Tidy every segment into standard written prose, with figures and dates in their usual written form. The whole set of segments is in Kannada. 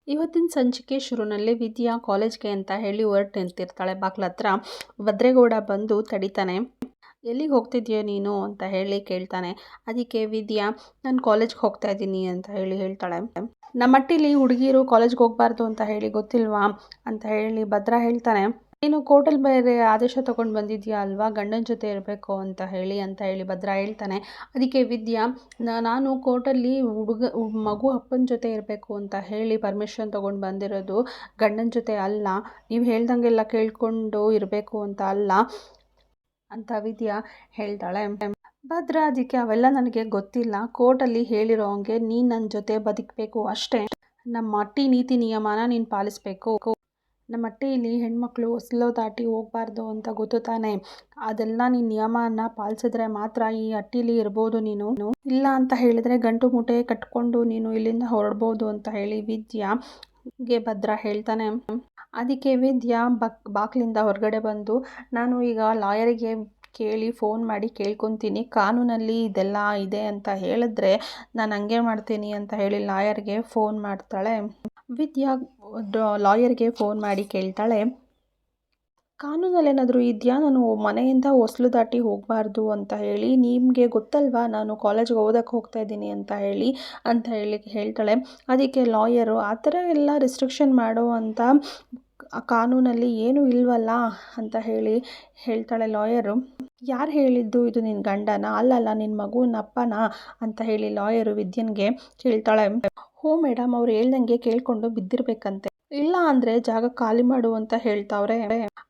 ಇವತ್ತಿನ ಸಂಚಿಕೆ ಶುರುನಲ್ಲಿ ವಿದ್ಯಾ ಕಾಲೇಜ್ಗೆ ಅಂತ ಹೇಳಿ ಹೊರಟು ನಿಂತಿರ್ತಾಳೆ. ಬಾಗ್ಲ ಹತ್ರ ಭದ್ರೇಗೌಡ ಬಂದು ತಡಿತಾನೆ. ಎಲ್ಲಿಗೆ ಹೋಗ್ತಿದ್ಯೋ ನೀನು ಅಂತ ಹೇಳಿ ಕೇಳ್ತಾನೆ. ಅದಕ್ಕೆ ವಿದ್ಯಾ ನಾನು ಕಾಲೇಜ್ಗೆ ಹೋಗ್ತಾ ಇದ್ದೀನಿ ಅಂತ ಹೇಳಿ ಹೇಳ್ತಾಳೆ. ನಮ್ಮ ಮಟ್ಟಿಲಿ ಹುಡುಗಿರು ಕಾಲೇಜ್ಗೆ ಹೋಗ್ಬಾರ್ದು ಅಂತ ಹೇಳಿ ಗೊತ್ತಿಲ್ವಾ ಅಂತ ಹೇಳಿ ಭದ್ರಾ ಹೇಳ್ತಾನೆ. ನೀನು ಕೋರ್ಟಲ್ಲಿ ಬೇರೆ ಆದೇಶ ತೊಗೊಂಡು ಬಂದಿದ್ಯಾ ಅಲ್ವಾ, ಗಂಡನ ಜೊತೆ ಇರಬೇಕು ಅಂತ ಹೇಳಿ ಭದ್ರಾ ಹೇಳ್ತಾನೆ. ಅದಕ್ಕೆ ವಿದ್ಯಾ ನಾನು ಕೋರ್ಟಲ್ಲಿ ಮಗು ಅಪ್ಪನ ಜೊತೆ ಇರಬೇಕು ಅಂತ ಹೇಳಿ ಪರ್ಮಿಷನ್ ತೊಗೊಂಡು ಬಂದಿರೋದು, ಗಂಡನ ಜೊತೆ ಅಲ್ಲ, ನೀವು ಹೇಳ್ದಂಗೆಲ್ಲ ಕೇಳ್ಕೊಂಡು ಇರಬೇಕು ಅಂತ ಅಲ್ಲ ಅಂತ ವಿದ್ಯಾ ಹೇಳ್ತಾಳೆ. ಭದ್ರಾ ಅದಕ್ಕೆ ಅವೆಲ್ಲ ನನಗೆ ಗೊತ್ತಿಲ್ಲ, ಕೋರ್ಟಲ್ಲಿ ಹೇಳಿರೋ ಹಂಗೆ ನೀನು ನನ್ನ ಜೊತೆ ಬದುಕಬೇಕು ಅಷ್ಟೇ, ನಮ್ಮ ಅಟ್ಟಿ ನೀತಿ ನಿಯಮನ ನೀನು ಪಾಲಿಸ್ಬೇಕು, ನಮ್ಮ ಅಟ್ಟಿಲಿ ಹೆಣ್ಮಕ್ಳು ಹೊಸಲು ದಾಟಿ ಹೋಗ್ಬಾರ್ದು ಅಂತ ಗೊತ್ತು ತಾನೆ, ಅದೆಲ್ಲ ನೀನು ನಿಯಮನ ಪಾಲಿಸಿದ್ರೆ ಮಾತ್ರ ಈ ಅಟ್ಟಿಲಿ ಇರ್ಬೋದು ನೀನು, ಇಲ್ಲ ಅಂತ ಹೇಳಿದ್ರೆ ಗಂಟು ಮೂಟೆ ಕಟ್ಕೊಂಡು ನೀನು ಇಲ್ಲಿಂದ ಹೊರಡ್ಬೋದು ಅಂತ ಹೇಳಿ ವಿದ್ಯಾಗೆ ಭದ್ರಾ ಹೇಳ್ತಾನೆ. ಅದಕ್ಕೆ ವಿದ್ಯಾ ಬಾಕ್ಲಿಂದ ಹೊರಗಡೆ ಬಂದು ನಾನು ಈಗ ಲಾಯರಿಗೆ ಕೇಳಿ ಫೋನ್ ಮಾಡಿ ಕೇಳ್ಕೊತೀನಿ, ಕಾನೂನಲ್ಲಿ ಇದೆಲ್ಲ ಇದೆ ಅಂತ ಹೇಳಿದ್ರೆ ನಾನು ಹಂಗೆ ಮಾಡ್ತೀನಿ ಅಂತ ಹೇಳಿ ಲಾಯರ್ಗೆ ಫೋನ್ ಮಾಡ್ತಾಳೆ. ವಿದ್ಯಾ ಲಾಯರ್ಗೆ ಫೋನ್ ಮಾಡಿ ಕೇಳ್ತಾಳೆ, ಕಾನೂನಲ್ಲಿ ಏನಾದರೂ ಇದೆಯಾ, ನಾನು ಮನೆಯಿಂದ ಹೊಸಲು ದಾಟಿ ಹೋಗಬಾರ್ದು ಅಂತ ಹೇಳಿ, ನಿಮಗೆ ಗೊತ್ತಲ್ವಾ ನಾನು ಕಾಲೇಜ್ಗೆ ಓದಕ್ಕೆ ಹೋಗ್ತಾ ಇದ್ದೀನಿ ಅಂತ ಹೇಳಿ ಹೇಳ್ತಾಳೆ. ಅದಕ್ಕೆ ಲಾಯರು ಆ ಥರ ಎಲ್ಲ ರಿಸ್ಟ್ರಿಕ್ಷನ್ ಮಾಡೋ ಅಂತ ಕಾನೂನಲ್ಲಿ ಏನೂ ಇಲ್ವಲ್ಲ ಅಂತ ಹೇಳ್ತಾಳೆ ಲಾಯರು. ಯಾರು ಹೇಳಿದ್ದು, ಇದು ನಿನ್ನ ಗಂಡನ, ಅಲ್ಲಲ್ಲ ನಿನ್ನ ಮಗುನ ಅಪ್ಪನ ಅಂತ ಹೇಳಿ ಲಾಯರು ವಿದ್ಯನ್ಗೆ ಕೇಳ್ತಾಳೆ. ಹೋ ಮೇಡಮ್, ಅವ್ರು ಹೇಳ್ದಂಗೆ ಕೇಳ್ಕೊಂಡು ಬಿದ್ದಿರ್ಬೇಕಂತೆ, ಇಲ್ಲ ಅಂದರೆ ಜಾಗ ಖಾಲಿ ಮಾಡು ಅಂತ ಹೇಳ್ತಾವ್ರೆ.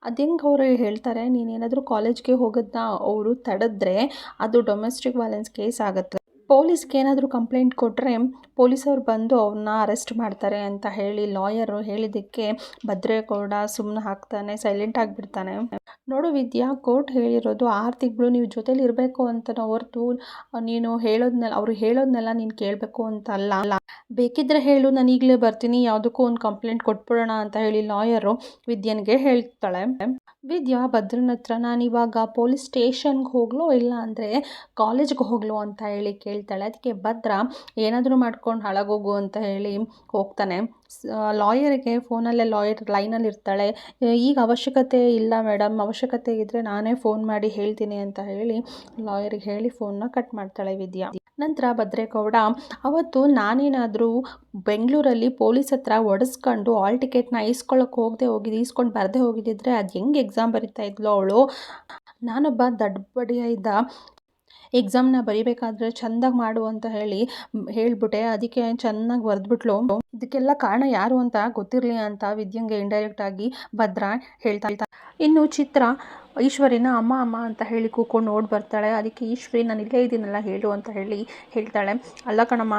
ಅದೆಂಗೆ ಅವರು ಹೇಳ್ತಾರೆ, ನೀನೇನಾದರೂ ಕಾಲೇಜ್ಗೆ ಹೋಗೋದನ್ನ ಅವರು ತಡೆದ್ರೆ ಅದು ಡೊಮೆಸ್ಟಿಕ್ ವೈಲೆನ್ಸ್ ಕೇಸ್ ಆಗುತ್ತೆ, ಪೊಲೀಸ್ಗೆ ಏನಾದರೂ ಕಂಪ್ಲೇಂಟ್ ಕೊಟ್ಟರೆ ಪೊಲೀಸವ್ರು ಬಂದು ಅವ್ರನ್ನ ಅರೆಸ್ಟ್ ಮಾಡ್ತಾರೆ ಅಂತ ಹೇಳಿ ಲಾಯರು ಹೇಳಿದ್ದಕ್ಕೆ ಭದ್ರೇಗೌಡ ಸುಮ್ಮನೆ ಹಾಕ್ತಾನೆ, ಸೈಲೆಂಟ್ ಆಗಿಬಿಡ್ತಾನೆ. ನೋಡು ವಿದ್ಯಾ, ಕೋರ್ಟ್ ಹೇಳಿರೋದು 6 ತಿಂಗಳು ನೀವು ಜೊತೇಲಿ ಇರಬೇಕು ಅಂತ ಹೊರತು ನೀನು ಅವ್ರು ಹೇಳೋದನ್ನೆಲ್ಲ ನೀನು ಕೇಳಬೇಕು ಅಂತ ಅಲ್ಲ, ಬೇಕಿದ್ರೆ ಹೇಳು, ನಾನು ಈಗಲೇ ಬರ್ತೀನಿ, ಯಾವುದಕ್ಕೂ ಒಂದು ಕಂಪ್ಲೇಂಟ್ ಕೊಟ್ಬಿಡೋಣ ಅಂತ ಹೇಳಿ ಲಾಯರು ವಿದ್ಯನ್ಗೆ ಹೇಳ್ತಾಳೆ. ವಿದ್ಯಾ ಭದ್ರನ ಹತ್ರ ನಾನು ಇವಾಗ ಪೊಲೀಸ್ ಸ್ಟೇಷನ್ಗೆ ಹೋಗ್ಲೋ ಇಲ್ಲ ಅಂದರೆ ಕಾಲೇಜ್ಗೆ ಹೋಗ್ಲೋ ಅಂತ ಹೇಳಿ ಕೇಳ್ತಾಳೆ. ಅದಕ್ಕೆ ಭದ್ರಾ ಏನಾದರೂ ಮಾಡ್ಕೊಂಡು ಹಾಳಾಗೋಗು ಅಂತ ಹೇಳಿ ಹೋಗ್ತಾನೆ. ಲಾಯರಿಗೆ ಫೋನಲ್ಲೇ ಲಾಯರ್ ಲೈನಲ್ಲಿ ಇರ್ತಾಳೆ. ಈಗ ಅವಶ್ಯಕತೆ ಇಲ್ಲ ಮೇಡಮ್, ಅವಶ್ಯಕತೆ ಇದ್ದರೆ ನಾನೇ ಫೋನ್ ಮಾಡಿ ಹೇಳ್ತೀನಿ ಅಂತ ಹೇಳಿ ಲಾಯರಿಗೆ ಹೇಳಿ ಫೋನ್ನ ಕಟ್ ಮಾಡ್ತಾಳೆ ವಿದ್ಯಾ. ನಂತರ ಭದ್ರೇಗೌಡ, ಅವತ್ತು ನಾನೇನಾದರೂ ಬೆಂಗಳೂರಲ್ಲಿ ಪೊಲೀಸ್ ಹತ್ರ ಒಡಿಸ್ಕೊಂಡು ಆಲ್ ಟಿಕೆಟ್ನ ಈಸ್ಕೊಂಡು ಬರದೇ ಹೋಗಿದ್ದಿದ್ರೆ ಅದು ಹೆಂಗೆ ಎಕ್ಸಾಮ್ ಬರಿತಾ ಇದ್ಲು ಅವಳು, ನಾನೊಬ್ಬ ದಡ್ಬಡಿಯ ಇದ್ದ ಎಕ್ಸಾಮ್ನ ಬರಿಬೇಕಾದ್ರೆ ಚೆಂದಾಗಿ ಮಾಡು ಅಂತ ಹೇಳ್ಬಿಟ್ಟೆ, ಅದಕ್ಕೆ ಚೆನ್ನಾಗಿ ಬರೆದ್ಬಿಟ್ಲು, ಇದಕ್ಕೆಲ್ಲ ಕಾರಣ ಯಾರು ಅಂತ ಗೊತ್ತಿರಲಿ ಅಂತ ವಿದ್ಯಂಗೆ ಇಂಡೈರೆಕ್ಟ್ ಆಗಿ ಭದ್ರಾ ಹೇಳ್ತಾ. ಇನ್ನು ಚಿತ್ರ ಈಶ್ವರಿನ ಅಮ್ಮ ಅಮ್ಮ ಅಂತ ಹೇಳಿ ಕೂಕೊಂಡು ನೋಡಿ ಬರ್ತಾಳೆ. ಅದಕ್ಕೆ ಈಶ್ವರಿ ನಾನು ಇಲ್ಲೇ ಇದ್ದೀನಲ್ಲ ಹೇಳು ಅಂತ ಹೇಳ್ತಾಳೆ. ಅಲ್ಲ ಕಣಮ್ಮ,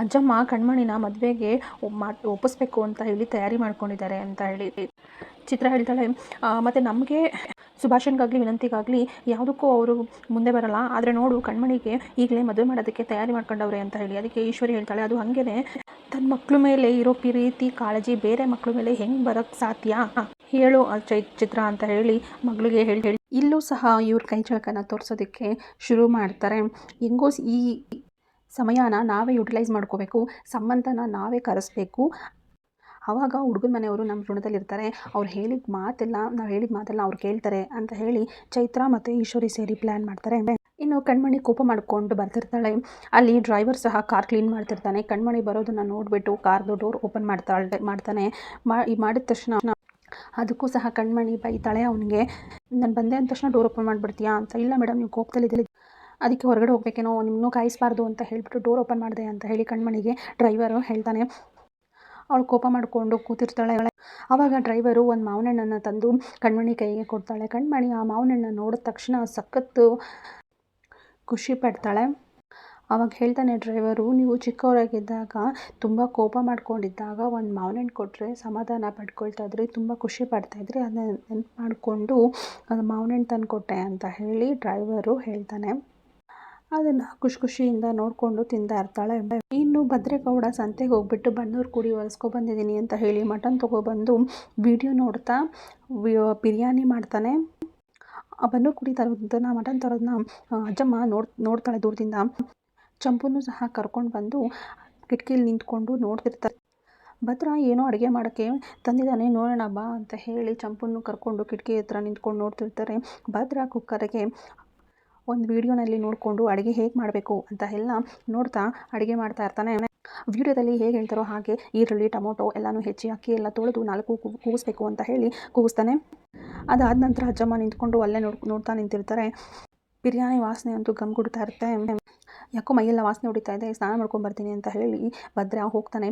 ಅಜ್ಜಮ್ಮ ಕಣ್ಮಣಿನ ಮದುವೆಗೆ ಒಪ್ಪಿಸ್ಬೇಕು ಅಂತ ಹೇಳಿ ತಯಾರಿ ಮಾಡ್ಕೊಂಡಿದ್ದಾರೆ ಅಂತ ಹೇಳಿ ಚಿತ್ರ ಹೇಳ್ತಾಳೆ. ಮತ್ತು ನಮಗೆ ಸುಭಾಷನ್ಗಾಗಲಿ ವಿನಂತಿಗಾಗಲಿ ಯಾವುದಕ್ಕೂ ಅವರು ಮುಂದೆ ಬರಲ್ಲ, ಆದರೆ ನೋಡು ಕಣ್ಮಣಿಗೆ ಈಗಲೇ ಮದುವೆ ಮಾಡೋದಕ್ಕೆ ತಯಾರಿ ಮಾಡ್ಕೊಂಡವ್ರೆ ಅಂತ ಹೇಳಿ. ಅದಕ್ಕೆ ಈಶ್ವರಿ ಹೇಳ್ತಾಳೆ, ಅದು ಹಾಗೇನೆ ತನ್ನ ಮಕ್ಕಳ ಮೇಲೆ ಇರೋ ಪ್ರೀತಿ ಕಾಳಜಿ ಬೇರೆ ಮಕ್ಕಳ ಮೇಲೆ ಹೆಂಗೆ ಬರೋಕ್ಕೆ ಸಾಧ್ಯ ಹೇಳು ಚಿತ್ರ ಅಂತ ಹೇಳಿ ಮಗಳಿಗೆ ಹೇಳಿ ಇಲ್ಲೂ ಸಹ ಇವ್ರ ಕೈ ಚಳಕನ ತೋರಿಸೋದಕ್ಕೆ ಶುರು ಮಾಡ್ತಾರೆ. ಹೆಂಗೋ ಈ ಸಮಯನ ನಾವೇ ಯುಟಿಲೈಸ್ ಮಾಡ್ಕೋಬೇಕು, ಸಂಬಂಧನ ನಾವೇ ಕರೆಸ್ಬೇಕು, ಆವಾಗ ಹುಡುಗನ ಮನೆಯವರು ನಮ್ಮ ಋಣದಲ್ಲಿರ್ತಾರೆ, ನಾವು ಹೇಳಿದ ಮಾತೆಲ್ಲ ಅವ್ರು ಕೇಳ್ತಾರೆ ಅಂತ ಹೇಳಿ ಚೈತ್ರ ಮತ್ತು ಈಶ್ವರಿ ಸೇರಿ ಪ್ಲ್ಯಾನ್ ಮಾಡ್ತಾರೆ. ಇನ್ನು ಕಣ್ಮಣಿ ಕೋಪ ಮಾಡಿಕೊಂಡು ಬರ್ತಿರ್ತಾಳೆ. ಅಲ್ಲಿ ಡ್ರೈವರ್ ಸಹ ಕಾರ್ ಕ್ಲೀನ್ ಮಾಡ್ತಿರ್ತಾನೆ. ಕಣ್ಮಣಿ ಬರೋದನ್ನು ನೋಡಿಬಿಟ್ಟು ಕಾರ್ದು ಡೋರ್ ಓಪನ್ ಮಾಡ್ತಾನೆ. ಮಾಡಿದ ತಕ್ಷಣ ಅದಕ್ಕೂ ಸಹ ಕಣ್ಮಣಿ ಬೈತಾಳೆ ಅವನಿಗೆ, ನಾನು ಬಂದೆ ಅಂದ ತಕ್ಷಣ ಡೋರ್ ಓಪನ್ ಮಾಡಿಬಿಡ್ತೀಯಾ ಅಂತ. ಇಲ್ಲ ಮೇಡಮ್, ನೀವು ಕೋಪದಲ್ಲಿದ್ದೀರಿ, ಅದಕ್ಕೆ ಹೊರಗಡೆ ಹೋಗ್ಬೇಕೇನೋ, ನಿಮ್ಮನ್ನೂ ಕಾಯಿಸಬಾರ್ದು ಅಂತ ಹೇಳಿಬಿಟ್ಟು ಡೋರ್ ಓಪನ್ ಮಾಡಿದೆ ಅಂತ ಹೇಳಿ ಕಣ್ಮಣಿಗೆ ಡ್ರೈವರು ಹೇಳ್ತಾನೆ. ಅವಳು ಕೋಪ ಮಾಡಿಕೊಂಡು ಕೂತಿರ್ತಾಳೆ. ಆವಾಗ ಡ್ರೈವರು ಒಂದು ಮಾವಿನ ಹಣ್ಣನ್ನು ತಂದು ಕಣ್ಮಣಿ ಕೈಗೆ ಕೊಡ್ತಾಳೆ. ಕಣ್ಮಣಿ ಆ ಮಾವಿನ ಹಣ್ಣನ್ನು ನೋಡಿದ ತಕ್ಷಣ ಸಖತ್ತು ಖುಷಿ ಪಡ್ತಾಳೆ. ಆವಾಗ ಹೇಳ್ತಾನೆ ಡ್ರೈವರು, ನೀವು ಚಿಕ್ಕವರಾಗಿದ್ದಾಗ ತುಂಬ ಕೋಪ ಮಾಡ್ಕೊಂಡಿದ್ದಾಗ ಒಂದು ಮಾವಿನ ಹಣ್ಣು ಕೊಟ್ಟರೆ ಸಮಾಧಾನ ಪಡ್ಕೊಳ್ತಾ ಇದ್ರಿ, ತುಂಬ ಖುಷಿ ಪಡ್ತಾಯಿದ್ರಿ, ಅದನ್ನ ನೆನಪು ಮಾಡಿಕೊಂಡು ಅದು ಮಾವಿನ ಹಣ್ಣು ತಂದು ಕೊಟ್ಟೆ ಅಂತ ಹೇಳಿ ಡ್ರೈವರು ಹೇಳ್ತಾನೆ. ಅದನ್ನು ಖುಷಿಯಿಂದ ನೋಡಿಕೊಂಡು ತಿಂತಾ ಇರ್ತಾಳೆ. ಇನ್ನು ಭದ್ರೇಗೌಡ ಸಂತೆಗೆ ಹೋಗ್ಬಿಟ್ಟು ಬನ್ನೂರು ಕುಡಿ ಹೊಲಿಸ್ಕೊಬಂದಿದ್ದೀನಿ ಅಂತ ಹೇಳಿ ಮಟನ್ ತೊಗೊಬಂದು ವಿಡಿಯೋ ನೋಡ್ತಾ ಬಿರಿಯಾನಿ ಮಾಡ್ತಾನೆ. ಆ ಬನ್ನೂರು ಕುಡಿ ತರೋದನ್ನ ಮಟನ್ ತರೋದನ್ನ ಅಜ್ಜಮ್ಮ ನೋಡ್ತಾಳೆ ದೂರದಿಂದ. ಚಂಪುನೂ ಸಹ ಕರ್ಕೊಂಡು ಬಂದು ಕಿಟಕಿಯಲ್ಲಿ ನಿಂತ್ಕೊಂಡು ನೋಡ್ತಿರ್ತಾರೆ. ಭದ್ರ ಏನೋ ಅಡುಗೆ ಮಾಡೋಕ್ಕೆ ತಂದಿದ್ದಾನೆ ನೋಡೋಣ ಬಾ ಅಂತ ಹೇಳಿ ಚಂಪನ್ನು ಕರ್ಕೊಂಡು ಕಿಟಕಿ ಹತ್ರ ನಿಂತ್ಕೊಂಡು ನೋಡ್ತಿರ್ತಾರೆ. ಭದ್ರ ಕುಕ್ಕರ್ಗೆ ಒಂದು ವಿಡಿಯೋನಲ್ಲಿ ನೋಡಿಕೊಂಡು ಅಡುಗೆ ಹೇಗೆ ಮಾಡಬೇಕು ಅಂತ ಎಲ್ಲ ನೋಡ್ತಾ ಅಡುಗೆ ಮಾಡ್ತಾ ಇರ್ತಾನೆ. ವಿಡಿಯೋದಲ್ಲಿ ಹೇಗೆ ಹೇಳ್ತಾರೋ ಹಾಗೆ ಈರುಳ್ಳಿ ಟೊಮೊಟೊ ಎಲ್ಲನೂ ಹೆಚ್ಚಿ ಅಕ್ಕಿ ಎಲ್ಲ ತೊಳೆದು 4 ಕೂಗಿಸ್ಬೇಕು ಅಂತ ಹೇಳಿ ಕೂಗಿಸ್ತಾನೆ. ಅದಾದ ನಂತರ ಅಜ್ಜಮ್ಮ ನಿಂತ್ಕೊಂಡು ಅಲ್ಲೇ ನೋಡ್ತಾ ನಿಂತಿರ್ತಾರೆ. ಬಿರಿಯಾನಿ ವಾಸನೆ ಅಂತೂ ಗಮ್ ಗುಡ್ತಾ ಇರುತ್ತೆ. ಯಾಕೋ ಮೈಯೆಲ್ಲ ವಾಸನೆ ಹೊಡಿತಾ ಇದೆ, ಸ್ನಾನ ಮಾಡ್ಕೊಂಬರ್ತೀನಿ ಅಂತ ಹೇಳಿ ಭದ್ರ ಹೋಗ್ತಾನೆ.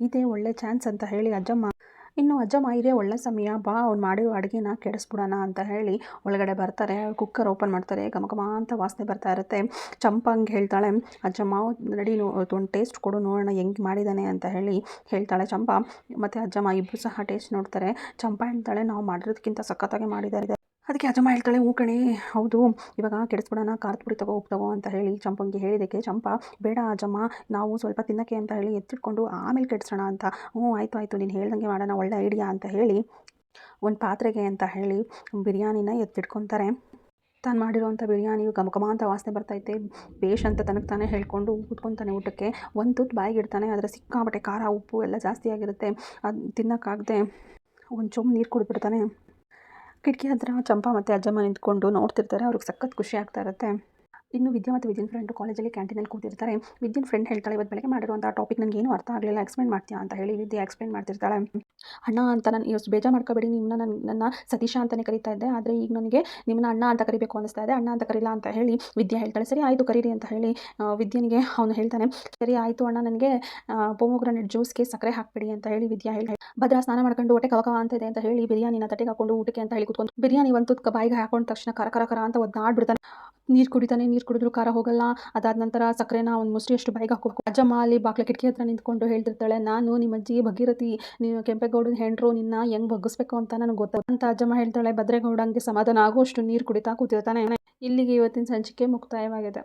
ಇದೇ ಒಳ್ಳೆ ಚಾನ್ಸ್ ಅಂತ ಹೇಳಿ ಅಜ್ಜಮ್ಮ ಇದೇ ಒಳ್ಳೆ ಸಮಯ, ಬಾ ಅವ್ನು ಮಾಡಿರೋ ಅಡುಗೆನ ಕೆಡಿಸ್ಬಿಡೋಣ ಅಂತ ಹೇಳಿ ಒಳಗಡೆ ಬರ್ತಾರೆ. ಕುಕ್ಕರ್ ಓಪನ್ ಮಾಡ್ತಾರೆ. ಘಮ ಅಂತ ವಾಸನೆ ಬರ್ತಾ ಇರುತ್ತೆ. ಚಂಪಾ ಹಂಗೆ ಹೇಳ್ತಾಳೆ, ಅಜ್ಜಮ್ಮ ರೆಡಿ ಒಂದು ಟೇಸ್ಟ್ ಕೊಡು ನೋಡೋಣ ಹೆಂಗೆ ಮಾಡಿದ್ದಾನೆ ಅಂತ ಹೇಳಿ ಹೇಳ್ತಾಳೆ ಚಂಪಾ. ಮತ್ತು ಅಜ್ಜಮ್ಮ ಇಬ್ಬರು ಸಹ ಟೇಸ್ಟ್ ನೋಡ್ತಾರೆ. ಚಂಪಾ ಹೇಳ್ತಾಳೆ, ನಾವು ಮಾಡಿರೋದಕ್ಕಿಂತ ಸಖತ್ತಾಗಿ ಮಾಡಿದ್ದಾರೆ. ಅದಕ್ಕೆ ಅಜ್ಜಮ್ಮ ಹೇಳ್ತಾಳೆ, ಹ್ಞೂ ಕಣೆ ಹೌದು, ಇವಾಗ ಕೆಡಿಸ್ಬಿಡೋಣ, ಖಾರದ ಪುಡಿ ತಗೋ ಅಂತ ಹೇಳಿ ಚಂಪಂಗೆ ಹೇಳಿದ್ದಕ್ಕೆ ಚಂಪಾ, ಬೇಡ ಅಜ್ಜಮ್ಮ ನಾವು ಸ್ವಲ್ಪ ತಿನ್ನೋಕ್ಕೆ ಅಂತ ಹೇಳಿ ಎತ್ತಿಟ್ಕೊಂಡು ಆಮೇಲೆ ಕೆಡಿಸೋಣ ಅಂತ. ಹ್ಞೂ ಆಯಿತು ನೀನು ಹೇಳ್ದಂಗೆ ಮಾಡೋಣ, ಒಳ್ಳೆ ಐಡಿಯಾ ಅಂತ ಹೇಳಿ ಒಂದು ಪಾತ್ರೆಗೆ ಅಂತ ಹೇಳಿ ಬಿರಿಯಾನಿನ ಎತ್ತಿಟ್ಕೊತಾರೆ. ತಾನು ಮಾಡಿರೋವಂಥ ಬಿರಿಯಾನಿಯು ಘಮ ಅಂತ ವಾಸನೆ ಬರ್ತೈತೆ. ಬೇಷ್ ಅಂತ ತನಗೆ ತಾನೇ ಹೇಳ್ಕೊಂಡು ಕೂತ್ಕೊತಾನೆ ಊಟಕ್ಕೆ. ಒಂದು ತುತ್ತು ಬಾಯಿಗೆ ಇಡ್ತಾನೆ. ಆದರೆ ಸಿಕ್ಕಾಪಟ್ಟೆ ಖಾರ ಉಪ್ಪು ಎಲ್ಲ ಜಾಸ್ತಿ ಆಗಿರುತ್ತೆ. ಅದು ತಿನ್ನೋಕ್ಕಾಗದೆ ಒಂದು ಚೊಂಬು ನೀರು ಕುಡಿದ್ಬಿಡ್ತಾನೆ. ಕಿಟಕಿ ಹತ್ರ ಚಂಪಾ ಮತ್ತು ಅಜ್ಜಮ್ಮ ನಿಂತ್ಕೊಂಡು ನೋಡ್ತಿರ್ತಾರೆ. ಅವ್ರಿಗೆ ಸಖತ್ ಖುಷಿ ಆಗ್ತಾ ಇರುತ್ತೆ. ಇನ್ನು ವಿದ್ಯಾ ಮತ್ತು ವಿದ್ಯನ್ ಫ್ರೆಂಡು ಕಾಲೇಜಲ್ಲಿ ಕ್ಯಾಂಟೀನಲ್ಲಿ ಕೂತಿರ್ತಾರೆ. ವಿದ್ಯನ್ ಫ್ರೆಂಡ್ ಹೇಳ್ತಾಳೆ, ಇವತ್ತು ಬೆಳಗ್ಗೆ ಮಾಡಿರುವಂಥ ಟಾಪಿಕ್ ನನಗೇನು ಅರ್ಥ ಆಗಲಿಲ್ಲ, ಎಕ್ಸ್ಪ್ಲೇನ್ ಮಾಡ್ತೀಯಾ ಅಂತ ಹೇಳಿ ವಿದ್ಯಾ ಎಕ್ಸ್ಪ್ಲೇನ್ ಮಾಡ್ತಿರ್ತಾಳೆ. ಅಣ್ಣ ಅಂತ ನಾನು ಇವತ್ತು ಬೇಜಾರು ಮಾಡ್ಕೋಬೇಡಿ, ನನ್ನ ಸತೀಶ ಅಂತಲೇ ಕರೀತಾ ಇದ್ದೆ, ಆದರೆ ಈಗ ನನಗೆ ನಿಮ್ಮನ್ನ ಅಣ್ಣ ಅಂತ ಕರಿಬೇಕು ಅನ್ನಿಸ್ತಾ ಇದೆ, ಅಣ್ಣ ಅಂತ ಕರೀಲ್ಲ ಅಂತ ಹೇಳಿ ವಿದ್ಯಾ ಹೇಳ್ತಾಳೆ. ಸರಿ ಆಯಿತು ಕರೀರಿ ಅಂತ ಹೇಳಿ ವಿದ್ಯನಿಗೆ ಅವನು ಹೇಳ್ತಾನೆ. ಸರಿ ಆಯಿತು ಅಣ್ಣ, ನನಗೆ ಪೊಮೊಗ್ರಾನೇಟ್ ಜ್ಯೂಸ್ಗೆ ಸಕ್ಕರೆ ಹಾಕ್ಬಿಡಿ ಅಂತ ಹೇಳಿ ವಿದ್ಯಾ ಹೇಳಿ. ಭದ್ರ ಸ್ನಾನ ಮಾಡ್ಕೊಂಡು ಹೊಟ್ಟೆ ಕವಕ ಅಂತ ಇದೆ ಅಂತ ಹೇಳಿ ಬಿರಿಯಾನಿನ ತಟ್ಟೆಗೆ ಹಾಕೊಂಡು ಊಟಕ್ಕೆ ಅಂತ ಹೇಳಿ ಕೂತ್ಕೊಂಡು ಬಿರಿಯಾನಿ ಒಂದು ತುತ್ತು ಬಾಯಿಗೆ ಹಾಕೊಂಡ ತಕ್ಷಣ ಕರ ಅಂತ ಒದ್ದಾಡ್ಬಿಡ್ತಾನೆ. ನೀರು ಕುಡಿದ್ರು ಖಾರ ಹೋಗಲ್ಲ. ಅದಾದ ನಂತರ ಸಕ್ಕರೆನ ಒಂದು ಮುಷ್ಟಿಯಷ್ಟು ಬಾಯಿಗೆ ಹಾಕೋಬೇಕು. ಅಜ್ಜಮ್ಮ ಅಲ್ಲಿ ಬಾಕ್ಲ ಕಿಟಕಿ ಹತ್ರ ನಿಂತ್ಕೊಂಡು ಹೇಳ್ತಿರ್ತಾಳೆ, ನಾನು ನಿಮ್ಮ ಅಜ್ಜಿ ಭಗೀರಥಿ, ನೀವು ಕೆಂಪೇಗೌಡನ ಹೆಂಡ್ರು, ನಿನ್ನ ಹೆಂಗೆ ಬಗ್ಗಿಸ್ಬೇಕು ಅಂತ ನನಗೆ ಗೊತ್ತು ಅಂತ ಅಜ್ಜಮ್ಮ ಹೇಳ್ತಾಳೆ. ಭದ್ರೇಗೌಡಂಗೆ ಸಮಾಧಾನ ಆಗುವಷ್ಟು ನೀರು ಕುಡಿತಾ ಕೂತಿರ್ತಾನೆ. ಇಲ್ಲಿಗೆ ಇವತ್ತಿನ ಸಂಚಿಕೆ ಮುಕ್ತಾಯವಾಗಿದೆ.